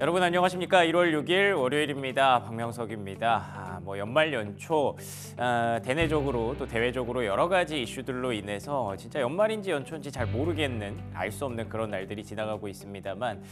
여러분 안녕하십니까? 1월 6일 월요일입니다. 박명석입니다. 연말 연초 대내적으로 또 대외적으로 여러 가지 이슈들로 인해서 진짜 연말인지 연초인지 잘 모르겠는 알 수 없는 그런 날들이 지나가고 있습니다만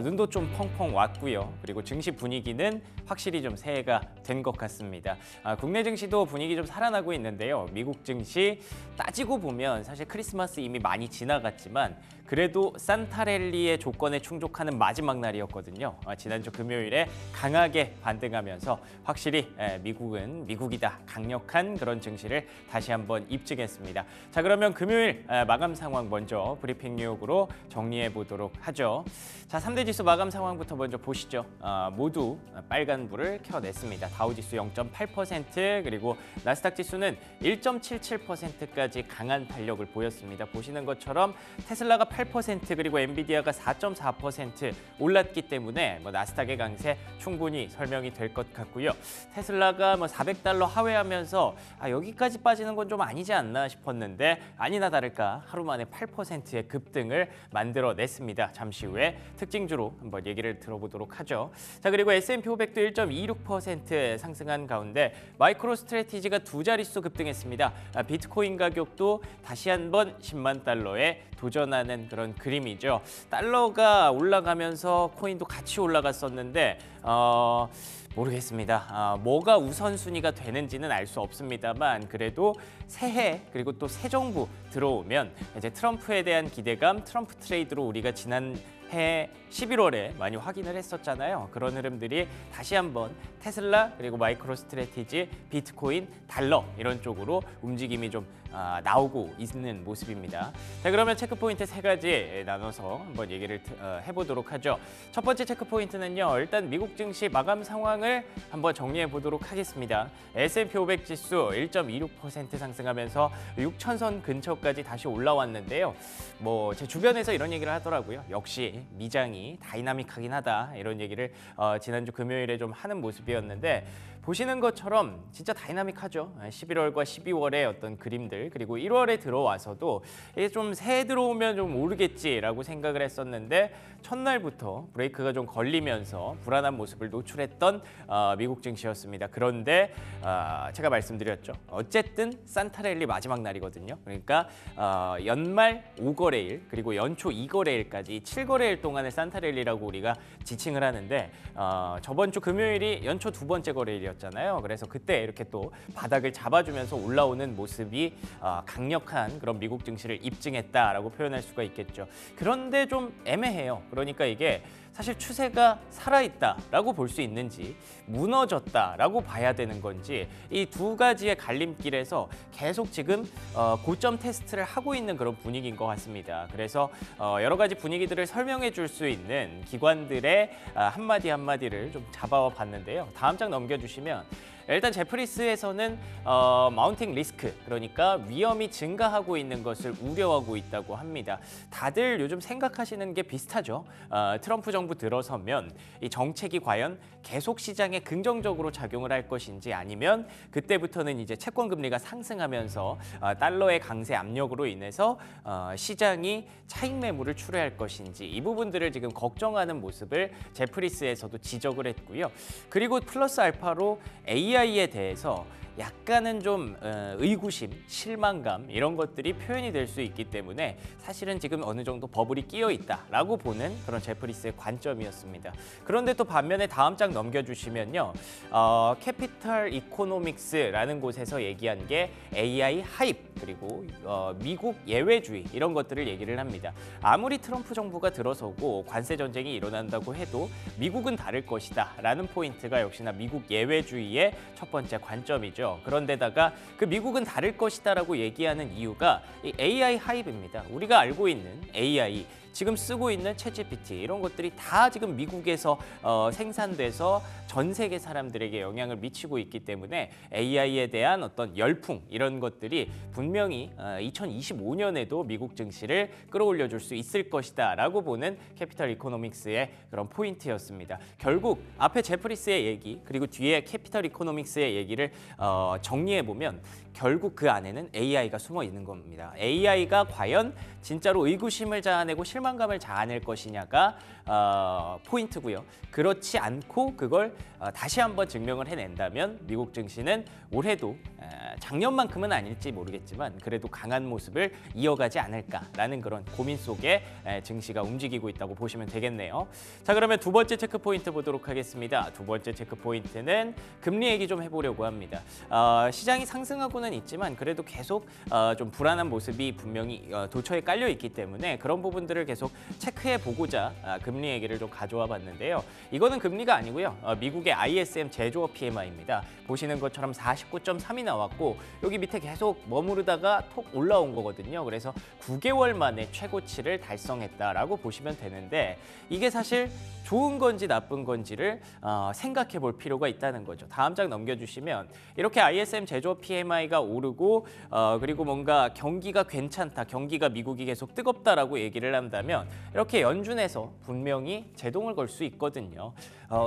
눈도 좀 펑펑 왔고요. 그리고 증시 분위기는 확실히 좀 새해가 된 것 같습니다. 국내 증시도 분위기 좀 살아나고 있는데요. 미국 증시 따지고 보면 사실 크리스마스 이미 많이 지나갔지만 그래도 산타랠리의 조건에 충족하는 마지막 날이었거든요. 지난주 금요일에 강하게 반등하면서 확실히 미국은 미국이다. 강력한 그런 증시를 다시 한번 입증했습니다. 자, 그러면 금요일 마감 상황 먼저 브리핑 뉴욕으로 정리해 보도록 하죠. 자, 3대 지수 마감 상황부터 먼저 보시죠. 모두 빨간불을 켜냈습니다. 다우지수 0.8% 그리고 나스닥 지수는 1.77%까지 강한 탄력을 보였습니다. 보시는 것처럼 테슬라가 8% 그리고 엔비디아가 4.4% 올랐기 때문에 나스닥의 강세 충분히 설명이 될 것 같고요. 테슬라가 $400 하회하면서 여기까지 빠지는 건 좀 아니지 않나 싶었는데 아니나 다를까 하루 만에 8%의 급등을 만들어냈습니다. 잠시 후에 특징주로 한번 얘기를 들어보도록 하죠. 자, 그리고 S&P 500도 1.26% 상승한 가운데 마이크로 스트래티지가 두 자릿수 급등했습니다. 비트코인 가격도 다시 한번 10만 달러에 도전하는 그런 그림이죠. 달러가 올라가면서 코인도 같이 올라갔었는데 모르겠습니다. 뭐가 우선순위가 되는지는 알 수 없습니다만 그래도 새해 그리고 또 새 정부 들어오면 이제 트럼프에 대한 기대감, 트럼프 트레이드로 우리가 지난해 11월에 많이 확인을 했었잖아요. 그런 흐름들이 다시 한번 테슬라 그리고 마이크로 스트래티지, 비트코인, 달러 이런 쪽으로 움직임이 좀 나오고 있는 모습입니다. 자, 그러면 체크포인트 세 가지 나눠서 한번 얘기를 해보도록 하죠. 첫 번째 체크포인트는요. 일단 미국 증시 마감 상황을 한번 정리해 보도록 하겠습니다. S&P 500 지수 1.26% 상승하면서 6,000선 근처까지 다시 올라왔는데요. 제 주변에서 이런 얘기를 하더라고요. 역시 미장이 다이나믹하긴 하다. 이런 얘기를 지난주 금요일에 좀 하는 모습이었는데 보시는 것처럼 진짜 다이나믹하죠. 11월과 12월의 어떤 그림들 그리고 1월에 들어와서도 이게 좀 새해 들어오면 좀 오르겠지라고 생각을 했었는데 첫날부터 브레이크가 좀 걸리면서 불안한 모습을 노출했던 미국 증시였습니다. 그런데 제가 말씀드렸죠. 어쨌든 산타랠리 마지막 날이거든요. 그러니까 연말 5거래일 그리고 연초 2거래일까지 7거래일 동안의 산타랠리라고 우리가 지칭을 하는데 저번 주 금요일이 연초 두 번째 거래일이었죠. 잖아요. 그래서 그때 이렇게 또 바닥을 잡아주면서 올라오는 모습이 강력한 그런 미국 증시를 입증했다라고 표현할 수가 있겠죠. 그런데 좀 애매해요. 그러니까 이게 사실 추세가 살아있다라고 볼 수 있는지 무너졌다라고 봐야 되는 건지 이 두 가지의 갈림길에서 계속 지금 고점 테스트를 하고 있는 그런 분위기인 것 같습니다. 그래서 여러 가지 분위기들을 설명해 줄 수 있는 기관들의 한마디 한마디를 좀 잡아와 봤는데요. 다음 장 넘겨주시면 일단 제프리스에서는 마운팅 리스크, 그러니까 위험이 증가하고 있는 것을 우려하고 있다고 합니다. 다들 요즘 생각하시는 게 비슷하죠. 트럼프 정부 들어서면 이 정책이 과연 계속 시장에 긍정적으로 작용을 할 것인지 아니면 그때부터는 이제 채권 금리가 상승하면서 달러의 강세 압력으로 인해서 시장이 차익 매물을 출회할 것인지 이 부분들을 지금 걱정하는 모습을 제프리스에서도 지적을 했고요. 그리고 플러스 알파로 AI에 대해서 약간은 좀 의구심, 실망감 이런 것들이 표현이 될 수 있기 때문에 사실은 지금 어느 정도 버블이 끼어 있다라고 보는 그런 제프리스의 관점이었습니다. 그런데 또 반면에 다음 장 넘겨주시면요. 캐피털 이코노믹스라는 곳에서 얘기한 게 AI 하입 그리고 미국 예외주의 이런 것들을 얘기를 합니다. 아무리 트럼프 정부가 들어서고 관세 전쟁이 일어난다고 해도 미국은 다를 것이다 라는 포인트가 역시나 미국 예외주의의 첫 번째 관점이죠. 그런데다가 그 미국은 다를 것이다라고 얘기하는 이유가 이 AI 하입입니다. 우리가 알고 있는 AI, 지금 쓰고 있는 챗GPT 이런 것들이 다 지금 미국에서 생산돼서 전 세계 사람들에게 영향을 미치고 있기 때문에 AI에 대한 어떤 열풍 이런 것들이 분명히 2025년에도 미국 증시를 끌어올려 줄 수 있을 것이다라고 보는 캐피털 이코노믹스의 그런 포인트였습니다. 결국 앞에 제프리스의 얘기 그리고 뒤에 캐피털 이코노믹스의 얘기를 정리해 보면 결국 그 안에는 AI가 숨어 있는 겁니다. AI가 과연 진짜로 의구심을 자아내고 실망감을 자아낼 것이냐가 포인트고요. 그렇지 않고 그걸 다시 한번 증명을 해낸다면 미국 증시는 올해도 작년만큼은 아닐지 모르겠지만 그래도 강한 모습을 이어가지 않을까라는 그런 고민 속에 증시가 움직이고 있다고 보시면 되겠네요. 자, 그러면 두 번째 체크 포인트 보도록 하겠습니다. 두 번째 체크 포인트는 금리 얘기 좀 해보려고 합니다. 시장이 상승하고는 있지만 그래도 계속 좀 불안한 모습이 분명히 도처에 깔려 있기 때문에 그런 부분들을 계속 체크해 보고자 금리 얘기를 좀 가져와 봤는데요. 이거는 금리가 아니고요. 미국의 ISM 제조업 PMI입니다. 보시는 것처럼 49.3이 나왔고 여기 밑에 계속 머무르다가 톡 올라온 거거든요. 그래서 9개월 만에 최고치를 달성했다라고 보시면 되는데 이게 사실 좋은 건지 나쁜 건지를 생각해 볼 필요가 있다는 거죠. 다음 장 넘겨주시면 이렇게 ISM 제조업 PMI가 오르고 그리고 뭔가 경기가 괜찮다, 경기가 미국이 계속 뜨겁다라고 얘기를 한다면 이렇게 연준에서 분명히 제동을 걸 수 있거든요.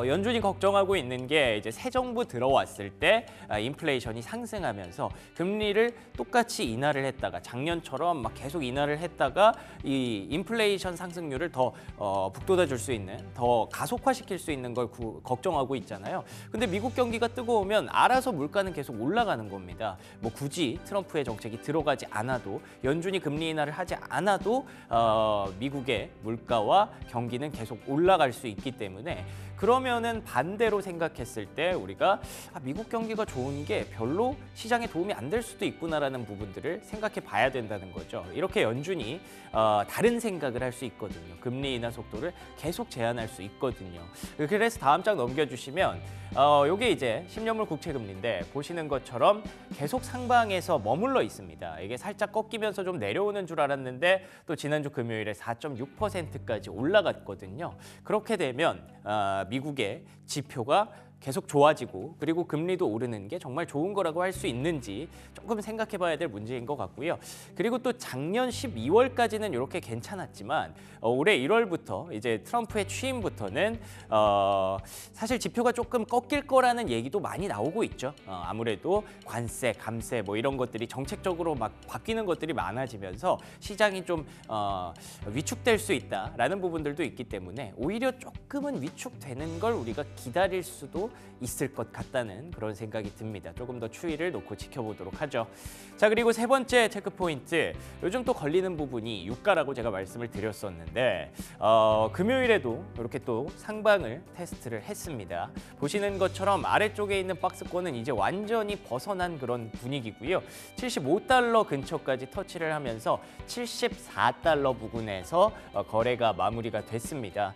연준이 걱정하고 있는 게 이제 새 정부 들어왔을 때 인플레이션이 상승하면서 금리를 똑같이 인하를 했다가 작년처럼 막 계속 인하를 했다가 이 인플레이션 상승률을 더 북돋아 줄 수 있는 더 가속화시킬 수 있는 걸 걱정하고 있잖아요. 근데 미국 경기가 뜨거우면 알아서 물가는 계속 올라가는 겁니다. 뭐 굳이 트럼프의 정책이 들어가지 않아도 연준이 금리 인하를 하지 않아도 미국의 물가와 경기는 계속 올라갈 수 있기 때문에 그러면은 반대로 생각했을 때 우리가 미국 경기가 좋은 게 별로 시장에 도움이 안 될 수도 있구나라는 부분들을 생각해 봐야 된다는 거죠. 이렇게 연준이 다른 생각을 할 수 있거든요. 금리 인하 속도를 계속 제한할 수 있거든요. 그래서 다음 장 넘겨주시면 이게 이제 10년물 국채금리인데 보시는 것처럼 계속 상방에서 머물러 있습니다. 이게 살짝 꺾이면서 좀 내려오는 줄 알았는데 또 지난주 금요일에 4.6%까지 올라갔거든요. 그렇게 되면 미국의 지표가 계속 좋아지고 그리고 금리도 오르는 게 정말 좋은 거라고 할 수 있는지 조금 생각해 봐야 될 문제인 것 같고요. 그리고 또 작년 12월까지는 이렇게 괜찮았지만 올해 1월부터 이제 트럼프의 취임부터는 사실 지표가 조금 꺾일 거라는 얘기도 많이 나오고 있죠. 아무래도 관세, 감세 뭐 이런 것들이 정책적으로 막 바뀌는 것들이 많아지면서 시장이 좀 위축될 수 있다라는 부분들도 있기 때문에 오히려 조금은 위축되는 걸 우리가 기다릴 수도 있을 것 같다는 그런 생각이 듭니다. 조금 더 추이를 놓고 지켜보도록 하죠. 자, 그리고 세 번째 체크 포인트, 요즘 또 걸리는 부분이 유가라고 제가 말씀을 드렸었는데 금요일에도 이렇게 또 상방을 테스트를 했습니다. 보시는 것처럼 아래쪽에 있는 박스권은 이제 완전히 벗어난 그런 분위기고요. 75달러 근처까지 터치를 하면서 74달러 부근에서 거래가 마무리가 됐습니다.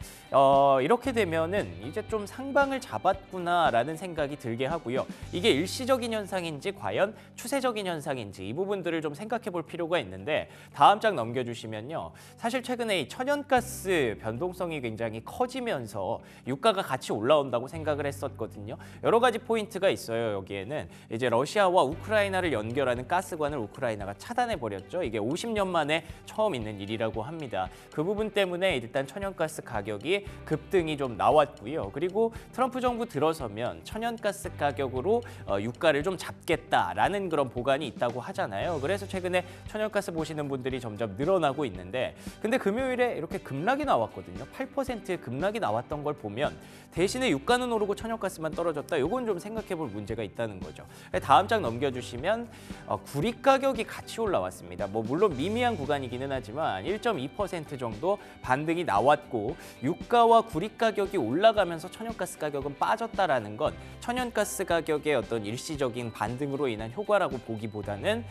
이렇게 되면은 이제 좀 상방을 잡았구나라는 생각이 들게 하고요. 이게 일시적인 현상인지 과연 추세적인 현상인지 이 부분들을 좀 생각해 볼 필요가 있는데 다음 장 넘겨주시면요. 사실 최근에 이 천연가스 변동성이 굉장히 커지면서 유가가 같이 올라온다고 생각을 했었거든요. 여러 가지 포인트가 있어요. 여기에는 이제 러시아와 우크라이나를 연결하는 가스관을 우크라이나가 차단해 버렸죠. 이게 50년 만에 처음 있는 일이라고 합니다. 그 부분 때문에 일단 천연가스 가격이 급등이 좀 나왔고요. 그리고 트럼프 정부 들어서면 천연가스 가격으로 유가를 좀 잡겠다라는 그런 보관이 있다고 하잖아요. 그래서 최근에 천연가스 보시는 분들이 점점 늘어나고 있는데 근데 금요일에 이렇게 급락이 나왔거든요. 8%의 급락이 나왔던 걸 보면 대신에 유가는 오르고 천연가스만 떨어졌다. 이건 좀 생각해 볼 문제가 있다는 거죠. 다음 장 넘겨주시면 구리 가격이 같이 올라왔습니다. 뭐 물론 미미한 구간이기는 하지만 1.2% 정도 반등이 나왔고 유가와 구리 가격이 올라가면서 천연가스 가격은 빠졌다라는 건 천연가스 가격의 어떤 일시적인 반등으로 인한 효과라고 보기보다는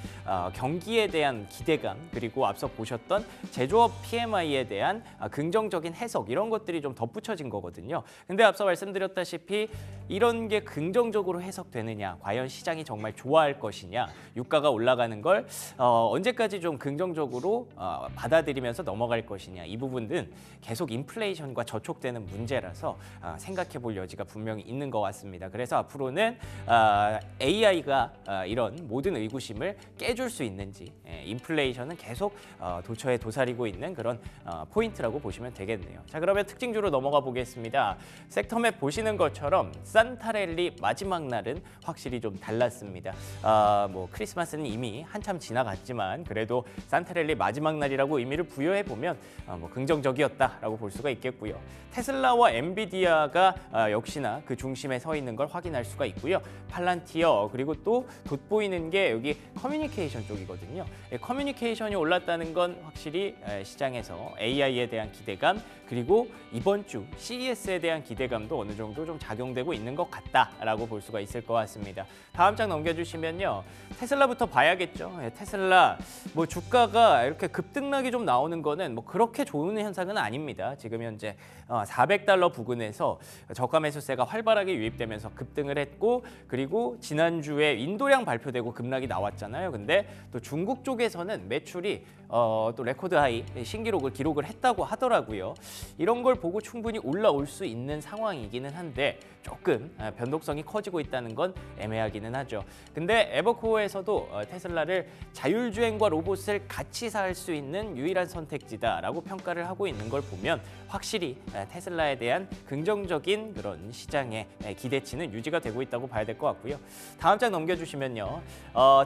경기에 대한 기대감 그리고 앞서 보셨던 제조업 PMI에 대한 긍정적인 해석 이런 것들이 좀 덧붙여진 거거든요. 근데 앞서 말씀드렸다시피 이런 게 긍정적으로 해석되느냐, 과연 시장이 정말 좋아할 것이냐, 유가가 올라가는 걸 언제까지 좀 긍정적으로 받아들이면서 넘어갈 것이냐, 이 부분은 계속 인플레이션과 저촉되는 문제라서 생각해 볼 여지가 분명히 있는 있는 것 같습니다. 그래서 앞으로는 AI가 이런 모든 의구심을 깨줄 수 있는지, 인플레이션은 계속 도처에 도사리고 있는 그런 포인트라고 보시면 되겠네요. 자, 그러면 특징주로 넘어가 보겠습니다. 섹터맵 보시는 것처럼 산타랠리 마지막 날은 확실히 좀 달랐습니다. 뭐 크리스마스는 이미 한참 지나갔지만 그래도 산타랠리 마지막 날이라고 의미를 부여해 보면 뭐 긍정적이었다라고 볼 수가 있겠고요. 테슬라와 엔비디아가 역시나 그 중심에 서 있는 걸 확인할 수가 있고요. 팔란티어 그리고 또 돋보이는 게 여기 커뮤니케이션 쪽이거든요. 커뮤니케이션이 올랐다는 건 확실히 시장에서 AI에 대한 기대감 그리고 이번 주 CES에 대한 기대감도 어느 정도 좀 작용되고 있는 것 같다라고 볼 수가 있을 것 같습니다. 다음 장 넘겨주시면요. 테슬라부터 봐야겠죠. 테슬라 뭐 주가가 이렇게 급등락이 좀 나오는 거는 뭐 그렇게 좋은 현상은 아닙니다. 지금 현재 $400 부근에서 저가 매수세가 활발하게 유입되면서 급등을 했고 그리고 지난주에 인도량 발표되고 급락이 나왔잖아요. 근데 또 중국 쪽에서는 매출이 또 레코드 하이 신기록을 기록을 했다고 하더라고요. 이런 걸 보고 충분히 올라올 수 있는 상황이기는 한데 조금 변동성이 커지고 있다는 건 애매하기는 하죠. 근데 에버코어에서도 테슬라를 자율주행과 로봇을 같이 살 수 있는 유일한 선택지다라고 평가를 하고 있는 걸 보면 확실히 테슬라에 대한 긍정적인 그런 시장의 기대치는 유지가 되고 있다고 봐야 될 것 같고요. 다음 장 넘겨주시면요.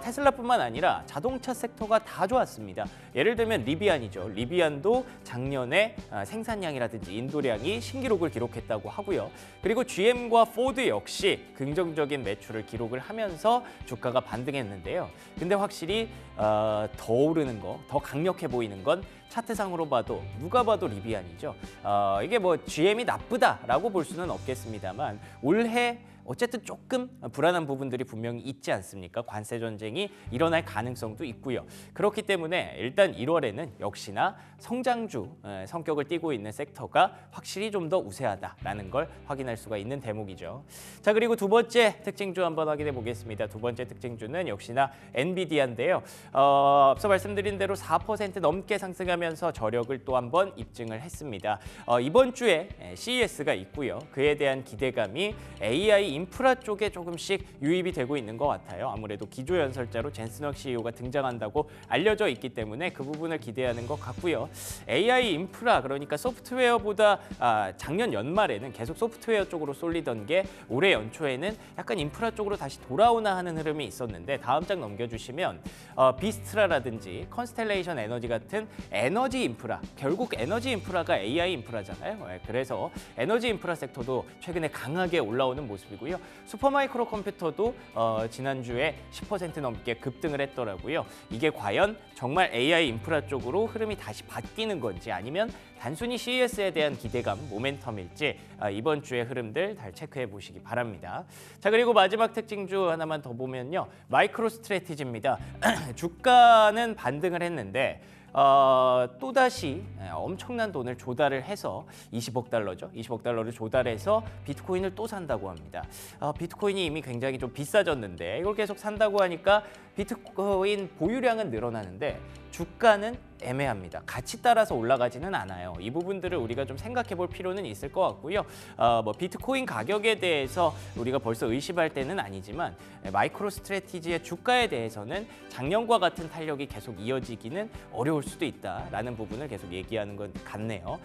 테슬라뿐만 아니라 자동차 섹터가 다 좋았습니다. 예를 들면 리비안이죠. 리비안도 작년에 생산량이라든지 인도량이 신기록을 기록했다고 하고요. 그리고 GM과 포드 역시 긍정적인 매출을 기록을 하면서 주가가 반등했는데요. 근데 확실히 더 오르는 거, 더 강력해 보이는 건 차트상으로 봐도 누가 봐도 리비안이죠. 이게 뭐 GM이 나쁘다라고 볼 수는 없겠습니다만 올해 어쨌든 조금 불안한 부분들이 분명히 있지 않습니까? 관세 전쟁이 일어날 가능성도 있고요. 그렇기 때문에 일단 1월에는 역시나 성장주 성격을 띠고 있는 섹터가 확실히 좀 더 우세하다라는 걸 확인할 수가 있는 대목이죠. 자, 그리고 두 번째 특징주 한번 확인해 보겠습니다. 두 번째 특징주는 역시나 엔비디아인데요. 앞서 말씀드린 대로 4% 넘게 상승하면서 저력을 또 한번 입증을 했습니다. 이번 주에 CES가 있고요. 그에 대한 기대감이 AI 인프라 쪽에 조금씩 유입이 되고 있는 것 같아요. 아무래도 기조연설자로 젠슨 헉 CEO가 등장한다고 알려져 있기 때문에 그 부분을 기대하는 것 같고요. AI 인프라 그러니까 소프트웨어보다 작년 연말에는 계속 소프트웨어 쪽으로 쏠리던 게 올해 연초에는 약간 인프라 쪽으로 다시 돌아오나 하는 흐름이 있었는데 다음 장 넘겨주시면 비스트라라든지 컨스텔레이션 에너지 같은 에너지 인프라 결국 에너지 인프라가 AI 인프라잖아요. 그래서 에너지 인프라 섹터도 최근에 강하게 올라오는 모습이고 슈퍼마이크로 컴퓨터도 지난주에 10% 넘게 급등을 했더라고요. 이게 과연 정말 AI 인프라 쪽으로 흐름이 다시 바뀌는 건지 아니면 단순히 CES에 대한 기대감, 모멘텀일지 이번 주의 흐름들 잘 체크해 보시기 바랍니다. 자, 그리고 마지막 특징주 하나만 더 보면요. 마이크로 스트래티지입니다. 주가는 반등을 했는데 또다시 엄청난 돈을 조달을 해서 20억 달러죠. 20억 달러를 조달해서 비트코인을 또 산다고 합니다. 비트코인이 이미 굉장히 좀 비싸졌는데 이걸 계속 산다고 하니까 비트코인 보유량은 늘어나는데 주가는 애매합니다. 같이 따라서 올라가지는 않아요. 이 부분들을 우리가 좀 생각해 볼 필요는 있을 것 같고요. 뭐 비트코인 가격에 대해서 우리가 벌써 의심할 때는 아니지만 마이크로 스트래티지의 주가에 대해서는 작년과 같은 탄력이 계속 이어지기는 어려울 수도 있다라는 부분을 계속 얘기하는 것 같네요.